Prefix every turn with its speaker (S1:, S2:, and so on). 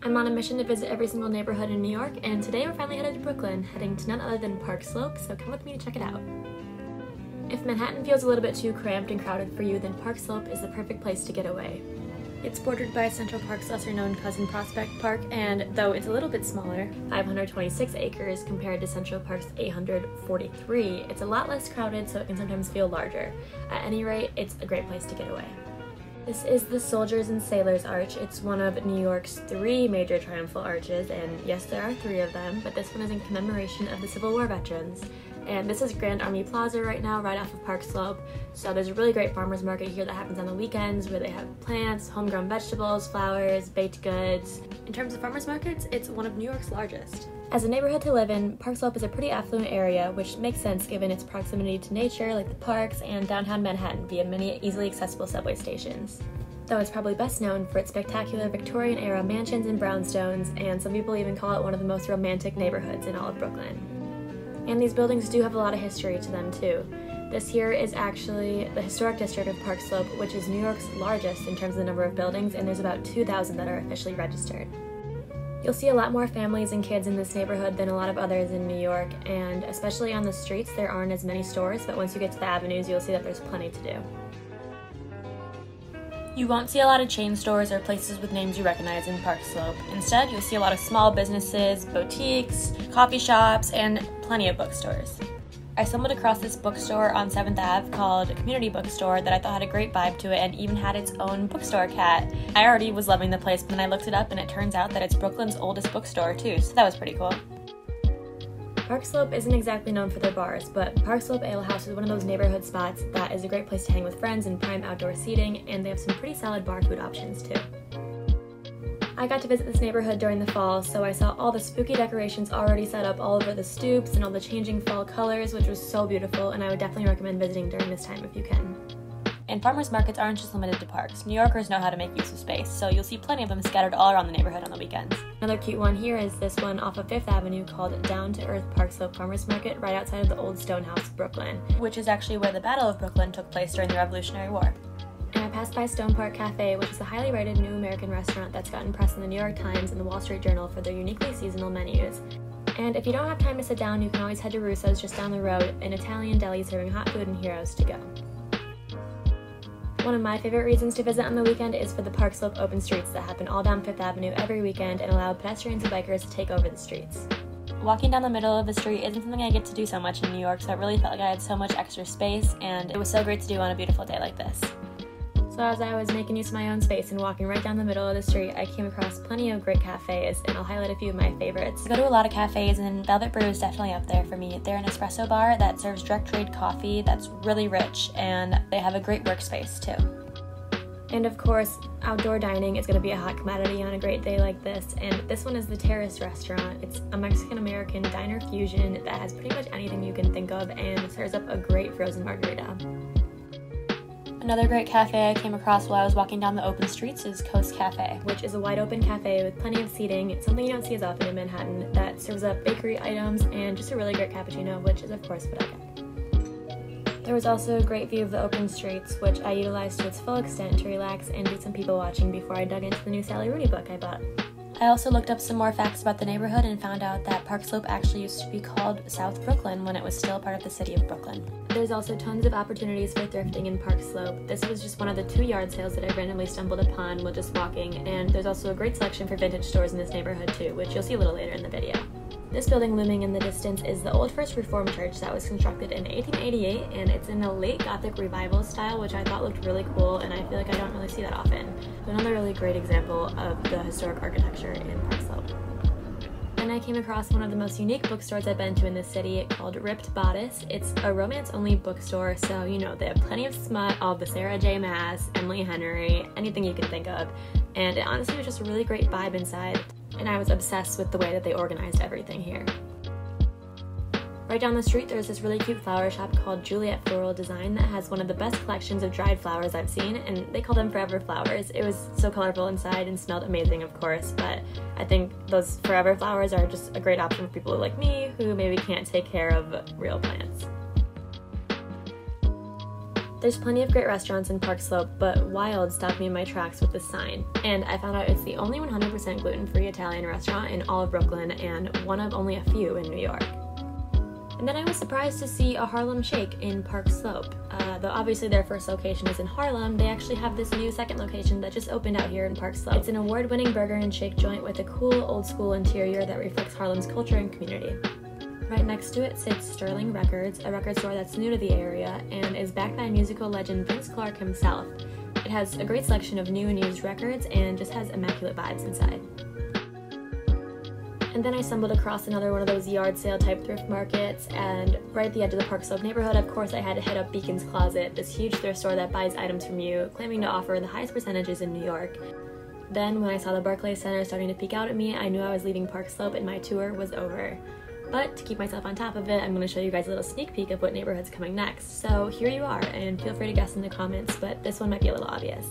S1: I'm on a mission to visit every single neighborhood in New York, and today we're finally headed to Brooklyn, heading to none other than Park Slope, so come with me to check it out. If Manhattan feels a little bit too cramped and crowded for you, then Park Slope is the perfect place to get away. It's bordered by Central Park's lesser-known cousin Prospect Park, and though it's a little bit smaller, 526 acres compared to Central Park's 843, it's a lot less crowded, so it can sometimes feel larger. At any rate, it's a great place to get away. This is the Soldiers and Sailors Arch. It's one of New York's 3 major triumphal arches, and yes, there are 3 of them, but this one is in commemoration of the Civil War veterans. And this is Grand Army Plaza right now, right off of Park Slope. So there's a really great farmer's market here that happens on the weekends where they have plants, homegrown vegetables, flowers, baked goods. In terms of farmer's markets, it's one of New York's largest. As a neighborhood to live in, Park Slope is a pretty affluent area, which makes sense given its proximity to nature like the parks and downtown Manhattan via many easily accessible subway stations. Though it's probably best known for its spectacular Victorian-era mansions and brownstones, and some people even call it one of the most romantic neighborhoods in all of Brooklyn. And these buildings do have a lot of history to them too. This here is actually the historic district of Park Slope, which is New York's largest in terms of the number of buildings, and there's about 2,000 that are officially registered. You'll see a lot more families and kids in this neighborhood than a lot of others in New York, and especially on the streets there aren't as many stores, but once you get to the avenues you'll see that there's plenty to do. You won't see a lot of chain stores or places with names you recognize in Park Slope. Instead, you'll see a lot of small businesses, boutiques, coffee shops, and plenty of bookstores. I stumbled across this bookstore on 7th Ave called Community Bookstore that I thought had a great vibe to it and even had its own bookstore cat. I already was loving the place, but then I looked it up and it turns out that it's Brooklyn's oldest bookstore too, so that was pretty cool. Park Slope isn't exactly known for their bars, but Park Slope Ale House is one of those neighborhood spots that is a great place to hang with friends and prime outdoor seating, and they have some pretty solid bar food options too. I got to visit this neighborhood during the fall, so I saw all the spooky decorations already set up all over the stoops and all the changing fall colors, which was so beautiful, and I would definitely recommend visiting during this time if you can. And farmers markets aren't just limited to parks. New Yorkers know how to make use of space, so you'll see plenty of them scattered all around the neighborhood on the weekends. Another cute one here is this one off of 5th Avenue called Down to Earth Park Slope Farmers Market right outside of the Old Stone House, Brooklyn, which is actually where the Battle of Brooklyn took place during the Revolutionary War. And I passed by Stone Park Cafe, which is a highly rated new American restaurant that's gotten press in the New York Times and the Wall Street Journal for their uniquely seasonal menus. And if you don't have time to sit down, you can always head to Russo's just down the road, an Italian deli serving hot food and heroes to go. One of my favorite reasons to visit on the weekend is for the Park Slope open streets that happen all down 5th Avenue every weekend and allow pedestrians and bikers to take over the streets. Walking down the middle of the street isn't something I get to do so much in New York, so it really felt like I had so much extra space, and it was so great to do on a beautiful day like this. So as I was making use of my own space and walking right down the middle of the street, I came across plenty of great cafes, and I'll highlight a few of my favorites. I go to a lot of cafes, and Velvet Brew is definitely up there for me. They're an espresso bar that serves direct trade coffee that's really rich, and they have a great workspace too. And of course, outdoor dining is going to be a hot commodity on a great day like this, and this one is the Terrace Restaurant. It's a Mexican-American diner fusion that has pretty much anything you can think of and serves up a great frozen margarita. Another great cafe I came across while I was walking down the open streets is Coast Cafe, which is a wide open cafe with plenty of seating. It's something you don't see as often in Manhattan that serves up bakery items and just a really great cappuccino, which is of course what I get. There was also a great view of the open streets, which I utilized to its full extent to relax and do some people watching before I dug into the new Sally Rooney book I bought. I also looked up some more facts about the neighborhood and found out that Park Slope actually used to be called South Brooklyn when it was still part of the city of Brooklyn. There's also tons of opportunities for thrifting in Park Slope. This was just one of the 2 yard sales that I randomly stumbled upon while just walking, and there's also a great selection for vintage stores in this neighborhood too, which you'll see a little later in the video. This building looming in the distance is the Old First Reformed Church that was constructed in 1888, and it's in a late Gothic revival style, which I thought looked really cool, and I feel like I don't really see that often. So another really great example of the historic architecture in Park Slope. Then I came across one of the most unique bookstores I've been to in this city called Ripped Bodice. It's a romance-only bookstore, so you know, they have plenty of smut, all the Sarah J. Maas, Emily Henry, anything you can think of, and it honestly was just a really great vibe inside. And I was obsessed with the way that they organized everything here. Right down the street there's this really cute flower shop called Juliet Floral Design that has one of the best collections of dried flowers I've seen, and they call them Forever Flowers. It was so colorful inside and smelled amazing, of course, but I think those Forever Flowers are just a great option for people like me who maybe can't take care of real plants. There's plenty of great restaurants in Park Slope, but Wild stopped me in my tracks with this sign, and I found out it's the only 100% gluten-free Italian restaurant in all of Brooklyn and one of only a few in New York. And then I was surprised to see a Harlem Shake in Park Slope. Though obviously their first location is in Harlem, they actually have this new second location that just opened out here in Park Slope. It's an award-winning burger and shake joint with a cool, old-school interior that reflects Harlem's culture and community. Right next to it sits Sterling Records, a record store that's new to the area and is backed by musical legend Vince Clarke himself. It has a great selection of new and used records and just has immaculate vibes inside. And then I stumbled across another one of those yard sale type thrift markets, and right at the edge of the Park Slope neighborhood, of course, I had to hit up Beacon's Closet, this huge thrift store that buys items from you, claiming to offer the highest percentages in New York. Then when I saw the Barclays Center starting to peek out at me, I knew I was leaving Park Slope and my tour was over. But to keep myself on top of it, I'm going to show you guys a little sneak peek of what neighborhood's coming next. So here you are, and feel free to guess in the comments, but this one might be a little obvious.